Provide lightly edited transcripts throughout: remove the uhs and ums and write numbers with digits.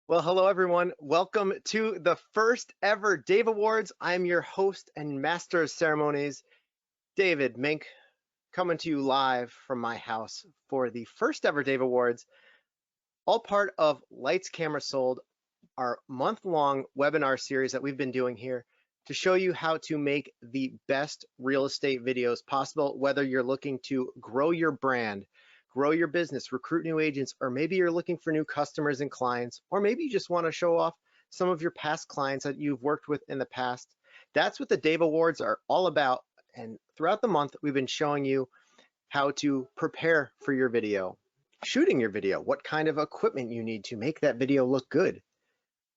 Well, hello everyone. Welcome to the first ever Dave Awards. I'm your host and master of ceremonies, David Mink, coming to you live from my house for the first ever Dave Awards, all part of Lights Camera Sold, our month-long webinar series that we've been doing here to show you how to make the best real estate videos possible, whether you're looking to grow your brand, grow your business, recruit new agents, or maybe you're looking for new customers and clients, or maybe you just want to show off some of your past clients that you've worked with in the past. That's what the Dave Awards are all about. And throughout the month, we've been showing you how to prepare for your video, shooting your video, what kind of equipment you need to make that video look good,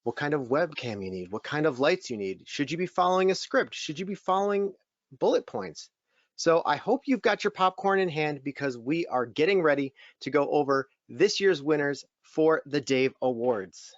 what kind of webcam you need, what kind of lights you need. Should you be following a script? Should you be following bullet points? So I hope you've got your popcorn in hand because we are getting ready to go over this year's winners for the Dave Awards.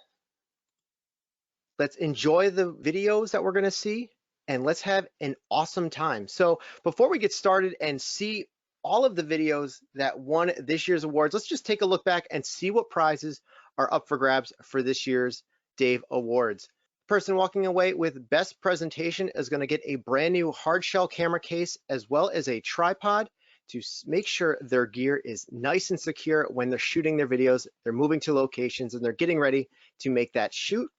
Let's enjoy the videos that we're going to see and let's have an awesome time. So before we get started and see all of the videos that won this year's awards, let's just take a look back and see what prizes are up for grabs for this year's Dave Awards. Person walking away with best presentation is going to get a brand new hard shell camera case as well as a tripod to make sure their gear is nice and secure when they're shooting their videos, they're moving to locations and they're getting ready to make that shoot.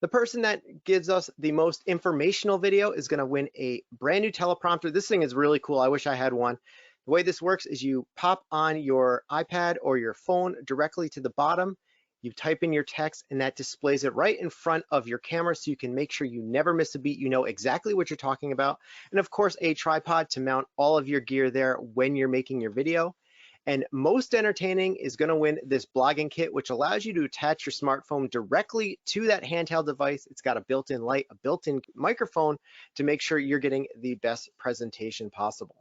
The person that gives us the most informational video is going to win a brand new teleprompter. This thing is really cool. I wish I had one. The way this works is you pop on your iPad or your phone directly to the bottom. You type in your text and that displays it right in front of your camera so you can make sure you never miss a beat. You know exactly what you're talking about. And of course, a tripod to mount all of your gear there when you're making your video. And most entertaining is going to win this blogging kit, which allows you to attach your smartphone directly to that handheld device. It's got a built-in light, a built-in microphone to make sure you're getting the best presentation possible.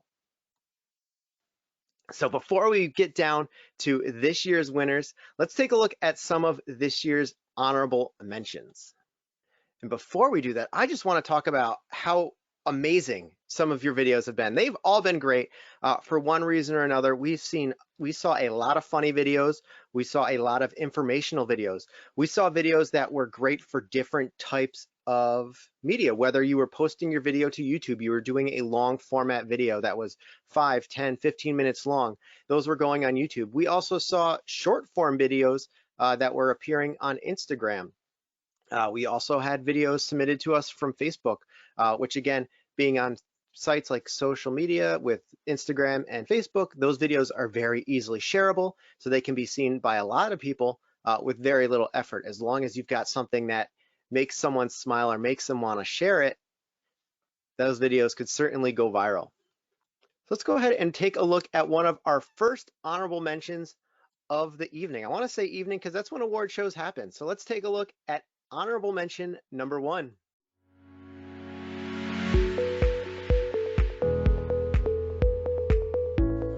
So before we get down to this year's winners, let's take a look at some of this year's honorable mentions. And before we do that, I just want to talk about how amazing some of your videos have been. They've all been great for one reason or another. We saw a lot of funny videos. We saw a lot of informational videos. We saw videos that were great for different types of media, whether you were posting your video to YouTube, you were doing a long format video that was 5, 10, 15 minutes long. Those were going on YouTube. We also saw short form videos that were appearing on Instagram. We also had videos submitted to us from Facebook, which again, being on sites like social media with Instagram and Facebook, those videos are very easily shareable, so they can be seen by a lot of people with very little effort. As long as you've got something that makes someone smile or makes them want to share it, those videos could certainly go viral. So let's go ahead and take a look at one of our first honorable mentions of the evening. I want to say evening because that's when award shows happen. So let's take a look at honorable mention number 1.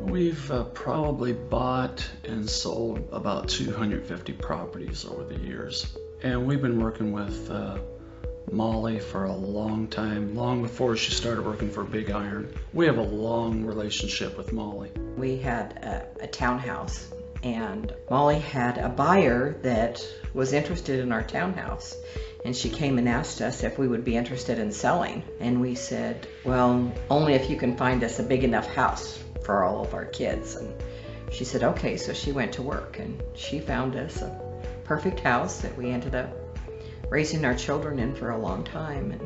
We've probably bought and sold about 250 properties over the years. And we've been working with Molly for a long time, long before she started working for Big Iron. We have a long relationship with Molly. We had a townhouse, and Molly had a buyer that was interested in our townhouse, and she came and asked us if we would be interested in selling. And we said, well, only if you can find us a big enough house for all of our kids. And she said, okay. So she went to work and she found us a perfect house that we ended up raising our children in for a long time. And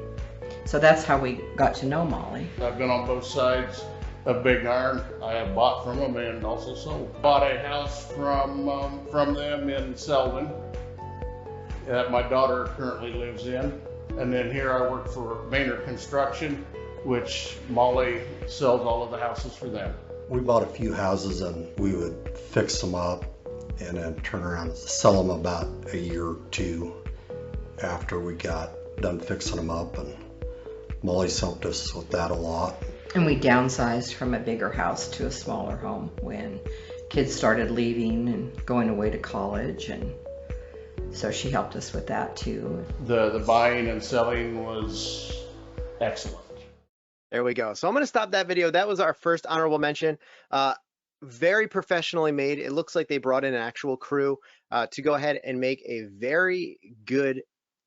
so that's how we got to know Molly. I've been on both sides of Big Iron. I have bought from them and also sold. Bought a house from them in Selden that my daughter currently lives in. And then here I work for Maynard Construction, which Molly sells all of the houses for them. We bought a few houses and we would fix them up and then turn around and sell them about a year or two after we got done fixing them up, and Molly's helped us with that a lot. And we downsized from a bigger house to a smaller home when kids started leaving and going away to college, and so she helped us with that too. The buying and selling was excellent. There we go. So I'm going to stop that video. That was our first honorable mention. very professionally made. It looks like they brought in an actual crew to go ahead and make a very good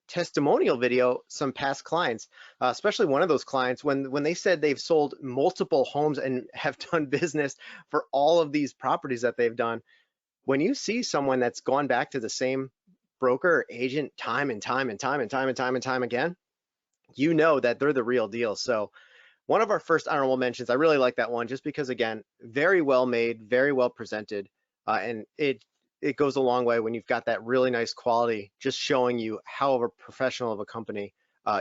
testimonial video. Some past clients, especially one of those clients, when they said they've sold multiple homes and have done business for all of these properties that they've done. When you see someone that's gone back to the same broker or agent time and time again, you know that they're the real deal. So one of our first honorable mentions, I really like that one just because, again, very well made, very well presented, and it goes a long way when you've got that really nice quality, just showing you how professional of a company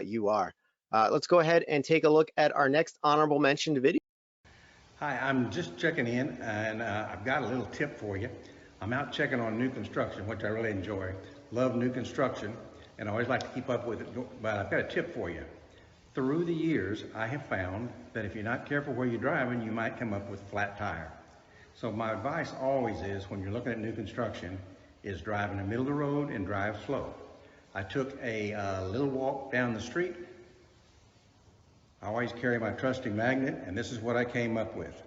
you are. Let's go ahead and take a look at our next honorable mentioned video. Hi, I'm just checking in, and I've got a little tip for you. I'm out checking on new construction, which I really enjoy. Love new construction, and I always like to keep up with it, but I've got a tip for you. Through the years, I have found that if you're not careful where you're driving, you might come up with a flat tire. So my advice always is, when you're looking at new construction, is drive in the middle of the road and drive slow. I took a little walk down the street. I always carry my trusty magnet, and this is what I came up with.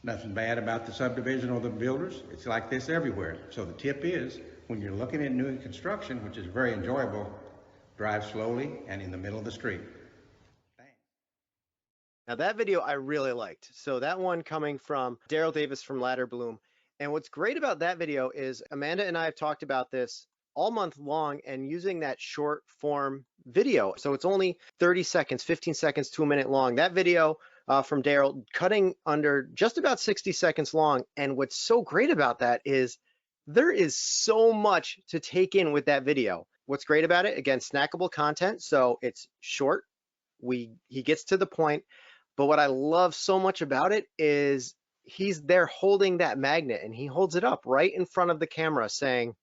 Nothing bad about the subdivision or the builders. It's like this everywhere. So the tip is, when you're looking at new construction, which is very enjoyable, drive slowly and in the middle of the street. Now that video I really liked. So that one coming from Daryl Davis from Ladder Bloom. And what's great about that video is Amanda and I have talked about this all month long and using that short form video. So it's only 30 seconds, 15 seconds to a minute long. That video from Daryl cutting under just about 60 seconds long. And what's so great about that is there is so much to take in with that video. What's great about it, again, snackable content. So it's short. He gets to the point. But what I love so much about it is he's there holding that magnet, and he holds it up right in front of the camera saying,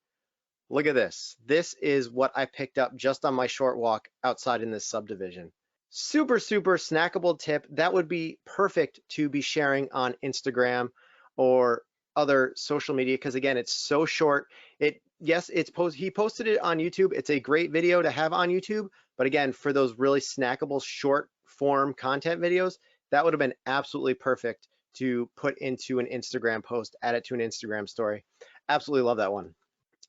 look at this. This is what I picked up just on my short walk outside in this subdivision. Super, super snackable tip. That would be perfect to be sharing on Instagram or other social media, because again, it's so short. He posted it on YouTube. It's a great video to have on YouTube. But again, for those really snackable short form content videos, that would have been absolutely perfect to put into an Instagram post, add it to an Instagram story. Absolutely love that one.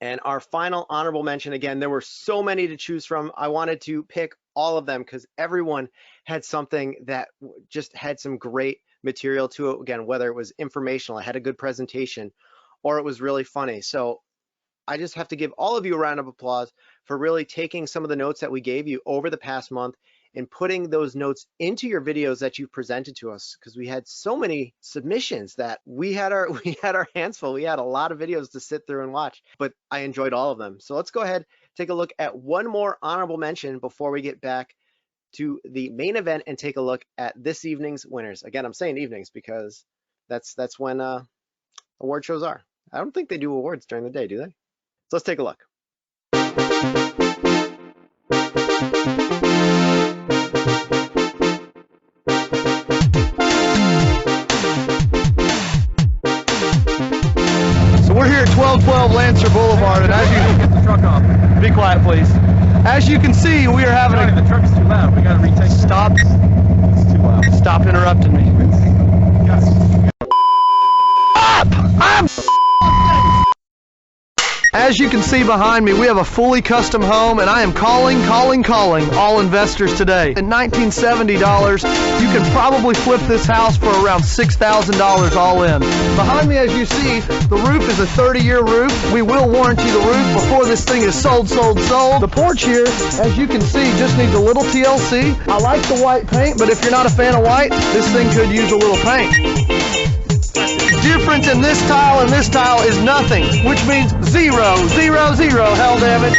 And our final honorable mention, again, there were so many to choose from. I wanted to pick all of them because everyone had something that just had some great material to it. Again, whether it was informational, it had a good presentation, or it was really funny. So I just have to give all of you a round of applause for really taking some of the notes that we gave you over the past month and putting those notes into your videos that you presented to us, because we had so many submissions that we had our hands full. We had a lot of videos to sit through and watch, but I enjoyed all of them. So let's go ahead, take a look at one more honorable mention before we get back to the main event and take a look at this evening's winners. Again, I'm saying evenings because that's when award shows are. I don't think they do awards during the day, do they? So let's take a look. So we're here at 1212 Lancer Boulevard, and as you get the truck off, be quiet, please. As you can see, we are having the truck's too loud. We got to retake. Stop. It's too loud. Stop interrupting me. As you can see behind me, we have a fully custom home, and I am calling all investors today. At $1970, you can probably flip this house for around $6,000 all in. Behind me, as you see, the roof is a 30-year roof. We will warranty the roof before this thing is sold. The porch here, as you can see, just needs a little TLC. I like the white paint, but if you're not a fan of white, this thing could use a little paint. Difference in this tile and this tile is nothing, which means 0, 0, 0, hell damn it.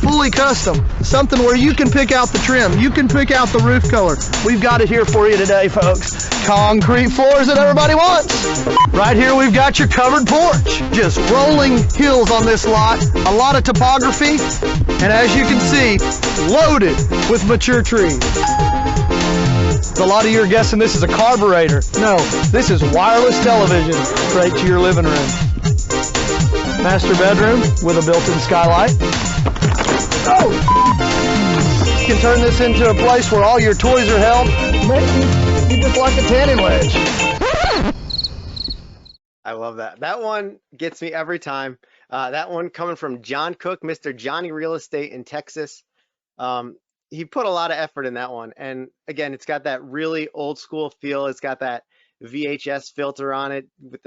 Fully custom, something where you can pick out the trim, you can pick out the roof color. We've got it here for you today, folks. Concrete floors that everybody wants. Right here we've got your covered porch. Just rolling hills on this lot, a lot of topography, and as you can see, loaded with mature trees. A lot of you are guessing this is a carburetor. No, this is wireless television straight to your living room. Master bedroom with a built-in skylight. Oh! You can turn this into a place where all your toys are held. Maybe you just like a tanning wedge. I love that. That one gets me every time. That one coming from John Cook, Mr. Johnny Real Estate in Texas. He put a lot of effort in that one. And again, it's got that really old school feel. It's got that VHS filter on it with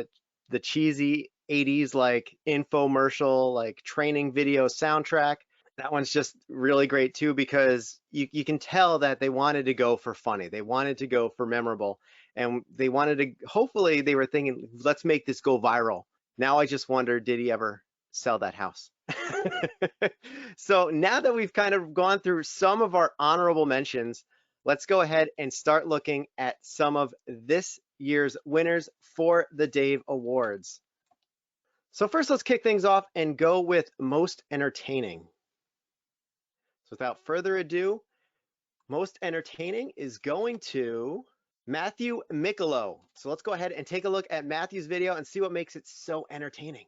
the cheesy 80s like infomercial, like training video soundtrack. That one's just really great too, because you can tell that they wanted to go for funny. They wanted to go for memorable. And they wanted to, hopefully they were thinking, let's make this go viral. Now I just wonder, did he ever sell that house? So now that we've kind of gone through some of our honorable mentions, let's go ahead and start looking at some of this year's winners for the Dave Awards. So first, let's kick things off and go with most entertaining. So without further ado, most entertaining is going to Matthew Micolo. So let's go ahead and take a look at Matthew's video and see what makes it so entertaining.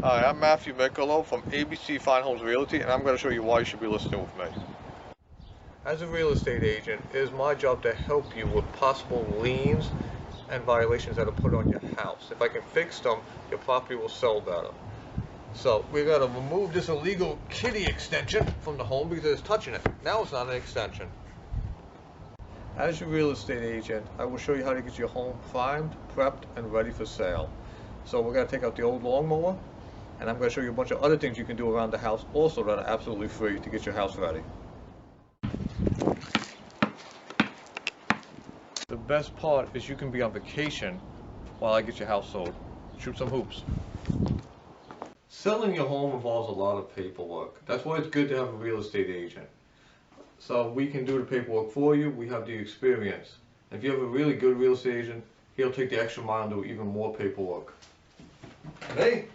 Hi, I'm Matthew Micolo from ABC Fine Homes Realty, and I'm going to show you why you should be listing with me. As a real estate agent, it is my job to help you with possible liens and violations that are put on your house. If I can fix them, your property will sell better. So we're going to remove this illegal kitty extension from the home because it's touching it. Now it's not an extension. As your real estate agent, I will show you how to get your home primed, prepped, and ready for sale. So we're going to take out the old lawnmower, and I'm going to show you a bunch of other things you can do around the house also that are absolutely free to get your house ready. The best part is you can be on vacation while I get your house sold. Shoot some hoops. Selling your home involves a lot of paperwork. That's why it's good to have a real estate agent. So we can do the paperwork for you. We have the experience. If you have a really good real estate agent, he'll take the extra mile and do even more paperwork. Hey,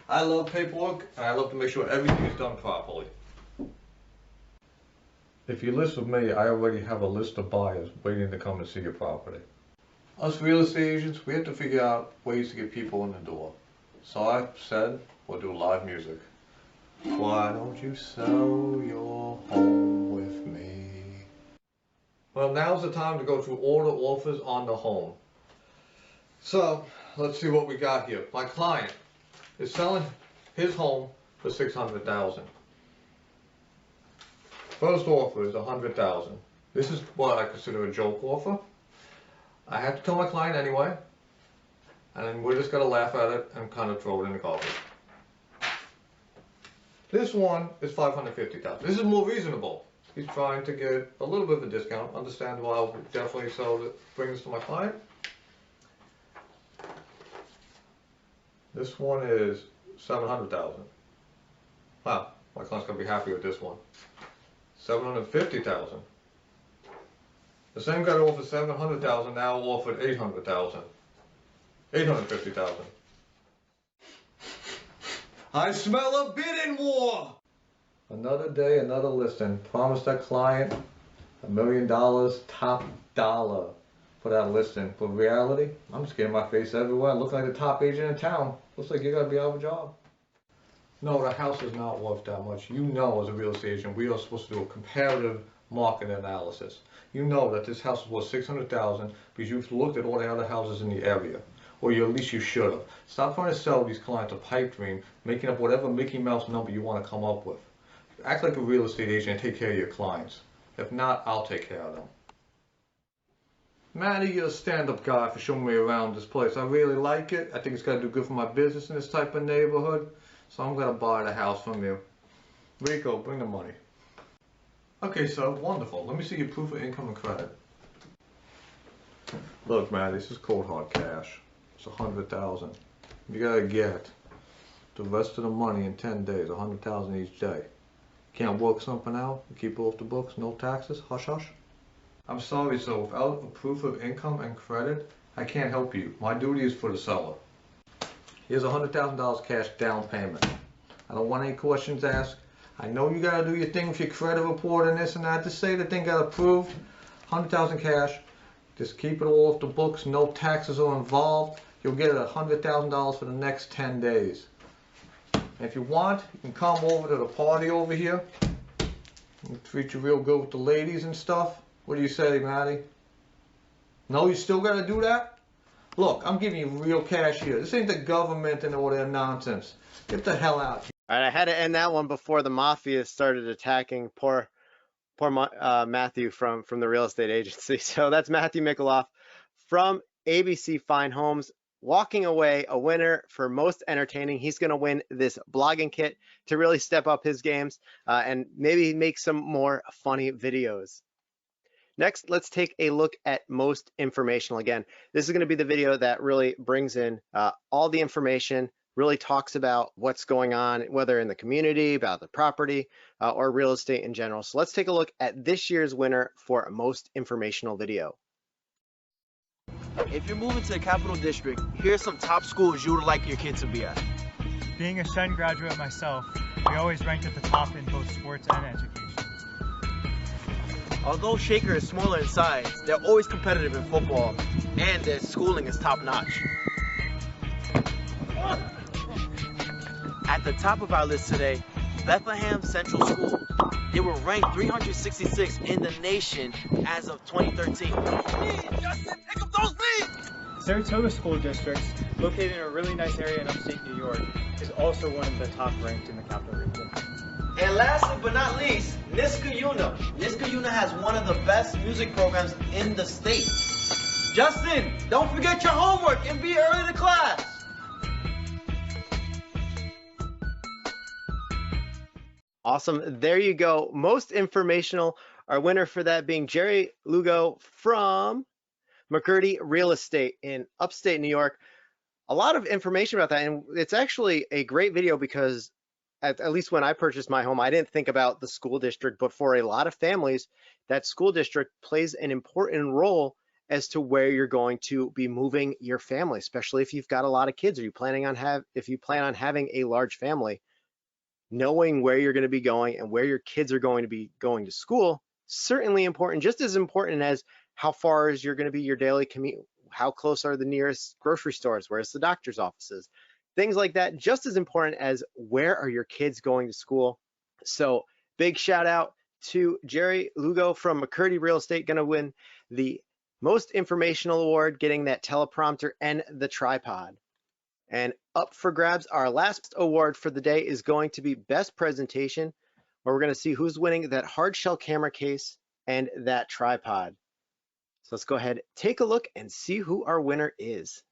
I love paperwork, and I love to make sure everything is done properly. If you list with me, I already have a list of buyers waiting to come and see your property. Us real estate agents, we have to figure out ways to get people in the door. So I said, we'll do live music. Why don't you sell your home with me? Well, now's the time to go through all the offers on the home. So, let's see what we got here. My client is selling his home for $600,000. First offer is $100,000. This is what I consider a joke offer. I have to tell my client anyway, and then we're just gonna laugh at it and kind of throw it in the garbage. This one is $550,000. This is more reasonable. He's trying to get a little bit of a discount. Understand why I'll definitely bring this to my client. This one is $700,000. Wow, my client's gonna be happy with this one. $750,000. The same guy that offered $700,000 now offered $800,000. $850,000. I smell a bidding war! Another day, another listing. Promised that client $1 million, top dollar for that listing. For reality, I'm just getting my face everywhere. Looking like the top agent in town. Looks like you're gonna be out of a job. No, the house is not worth that much. You know, as a real estate agent, we are supposed to do a comparative market analysis. You know that this house is worth $600,000 because you've looked at all the other houses in the area. Or at least you should have. Stop trying to sell these clients a pipe dream, making up whatever Mickey Mouse number you want to come up with. Act like a real estate agent and take care of your clients. If not, I'll take care of them. Matty, you're a stand-up guy for showing me around this place. I really like it. I think it's going to do good for my business in this type of neighborhood. So I'm going to buy the house from you. Rico, bring the money. Okay, so wonderful. Let me see your proof of income and credit. Look, Matty, this is cold hard cash. It's $100,000. You gotta get the rest of the money in 10 days, $100,000 each day. Can't work something out, keep it off the books, no taxes, hush hush. I'm sorry, so without a proof of income and credit, I can't help you. My duty is for the seller. Here's $100,000 cash down payment. I don't want any questions asked. I know you gotta do your thing with your credit report and this and that. Just say the thing got approved. $100,000 cash. Just keep it all off the books. No taxes are involved. You'll get $100,000 for the next 10 days. And if you want, you can come over to the party over here. We'll treat you real good with the ladies and stuff. What do you say, Maddie? No, you still gotta do that? Look, I'm giving you real cash here. This ain't the government and all that nonsense. Get the hell out. All right, I had to end that one before the mafia started attacking poor Matthew from the real estate agency. So that's Matthew Mikaloff from ABC Fine Homes, walking away a winner for most entertaining. He's going to win this blogging kit to really step up his games and maybe make some more funny videos. Next, let's take a look at most informational. Again, this is going to be the video that really brings in all the information, really talks about what's going on, whether in the community, about the property, or real estate in general. So let's take a look at this year's winner for most informational video. If you're moving to the Capital District, here's some top schools you would like your kid to be at. Being a Shen graduate myself, we always ranked at the top in both sports and education. Although Shaker is smaller in size, they're always competitive in football, and their schooling is top-notch. At the top of our list today, Bethlehem Central School. They were ranked 366 in the nation as of 2013. Justin, pick up those leads! Saratoga School District, located in a really nice area in upstate New York, is also one of the top ranked in the capital region. And lastly but not least, Niskayuna. Niskayuna has one of the best music programs in the state. Justin, don't forget your homework and be early to class. Awesome. There you go. Most informational. Our winner for that being Jerry Lugo from McCurdy Real Estate in upstate New York. A lot of information about that. And it's actually a great video because at least when I purchased my home, I didn't think about the school district, but for a lot of families, that school district plays an important role as to where you're going to be moving your family, especially if you've got a lot of kids or if you plan on having a large family. Knowing where you're going to be going and where your kids are going to be going to school, certainly important, just as important as how far is you're going to be your daily commute, how close are the nearest grocery stores, where's the doctor's offices, things like that, just as important as where are your kids going to school. So big shout out to Jerry Lugo from McCurdy Real Estate, going to win the most informational award, getting that teleprompter and the tripod. And up for grabs, our last award for the day is going to be Best Presentation, where we're going to see who's winning that hard shell camera case and that tripod. So let's go ahead, take a look and see who our winner is.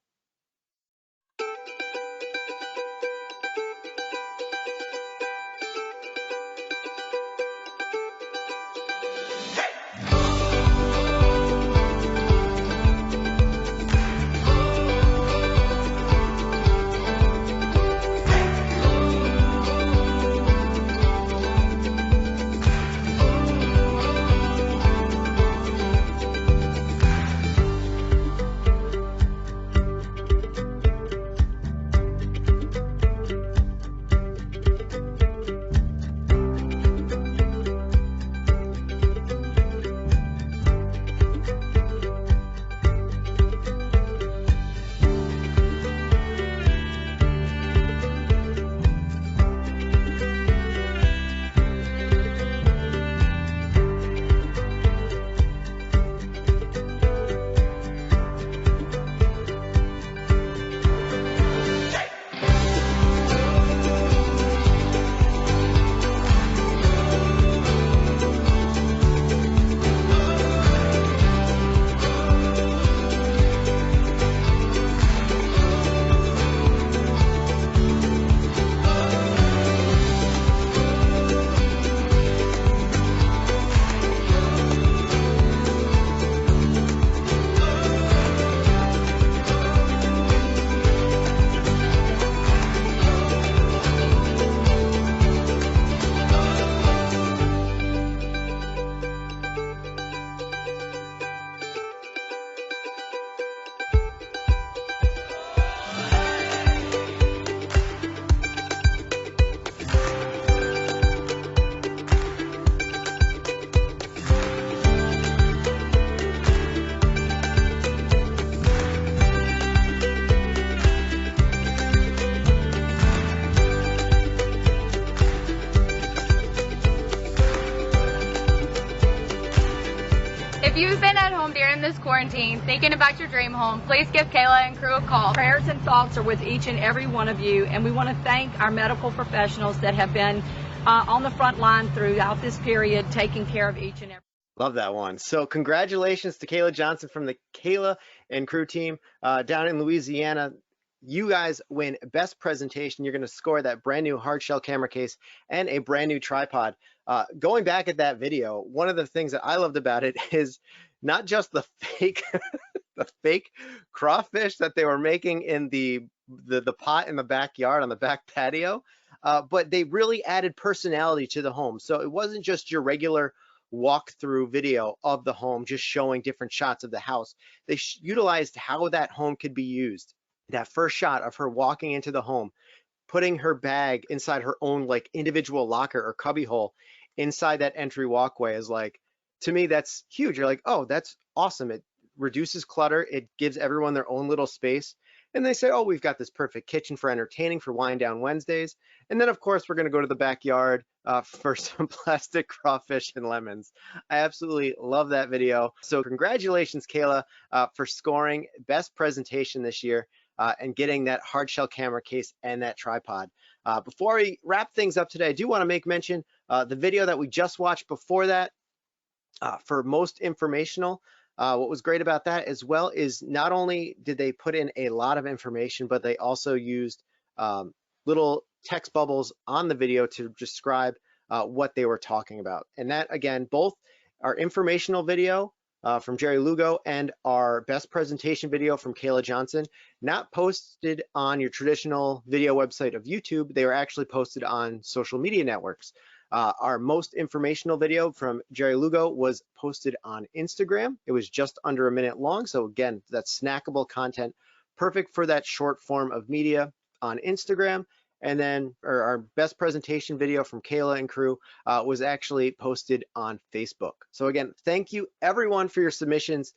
If you've been at home during this quarantine thinking about your dream home, please give Kayla and crew a call. Prayers and thoughts are with each and every one of you, and we want to thank our medical professionals that have been on the front line throughout this period, taking care of each and every. Love that one. So congratulations to Kayla Johnson from the Kayla and crew team down in Louisiana. You guys win best presentation. You're going to score that brand new hard shell camera case and a brand new tripod. Going back at that video, one of the things that I loved about it is not just the fake the fake crawfish that they were making in the pot in the backyard on the back patio, but they really added personality to the home. So it wasn't just your regular walkthrough video of the home, just showing different shots of the house. They utilized how that home could be used. That first shot of her walking into the home, putting her bag inside her own like individual locker or cubby hole inside that entry walkway is like, to me, that's huge. You're like, oh, that's awesome. It reduces clutter. It gives everyone their own little space. And they say, oh, we've got this perfect kitchen for entertaining for Wind Down Wednesdays. And then, of course, we're going to go to the backyard for some plastic crawfish and lemons. I absolutely love that video. So congratulations, Kayla, for scoring best presentation this year and getting that hard shell camera case and that tripod. Before we wrap things up today, I do want to make mention the video that we just watched before that for most informational. What was great about that as well is not only did they put in a lot of information, but they also used little text bubbles on the video to describe what they were talking about. And that, again, both our informational video from Jerry Lugo and our best presentation video from Kayla Johnson, not posted on your traditional video website of YouTube. They were actually posted on social media networks. Our most informational video from Jerry Lugo was posted on Instagram. It was just under a minute long. So again, that's snackable content, perfect for that short form of media on Instagram. And then our best presentation video from Kayla and crew was actually posted on Facebook. So again, thank you everyone for your submissions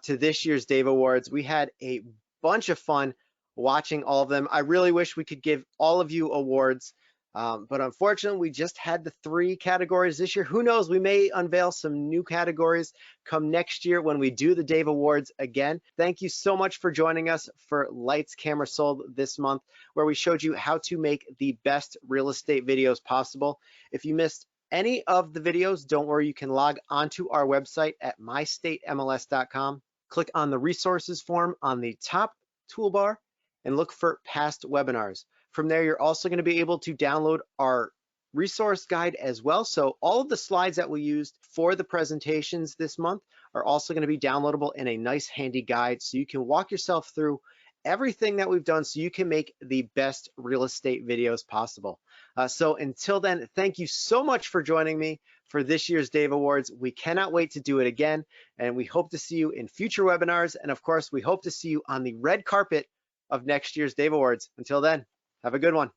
to this year's Dave Awards. We had a bunch of fun watching all of them. I really wish we could give all of you awards. But unfortunately, we just had the 3 categories this year. Who knows, we may unveil some new categories come next year when we do the Dave Awards again. Thank you so much for joining us for Lights, Camera, Sold this month, where we showed you how to make the best real estate videos possible. If you missed any of the videos, don't worry, you can log onto our website at MyStateMLS.com. Click on the resources form on the top toolbar and look for past webinars. From there, you're also going to be able to download our resource guide as well. So all of the slides that we used for the presentations this month are also going to be downloadable in a nice handy guide, so you can walk yourself through everything that we've done so you can make the best real estate videos possible. So until then, thank you so much for joining me for this year's Dave Awards. We cannot wait to do it again, and we hope to see you in future webinars. And of course, we hope to see you on the red carpet of next year's Dave Awards. Until then, have a good one.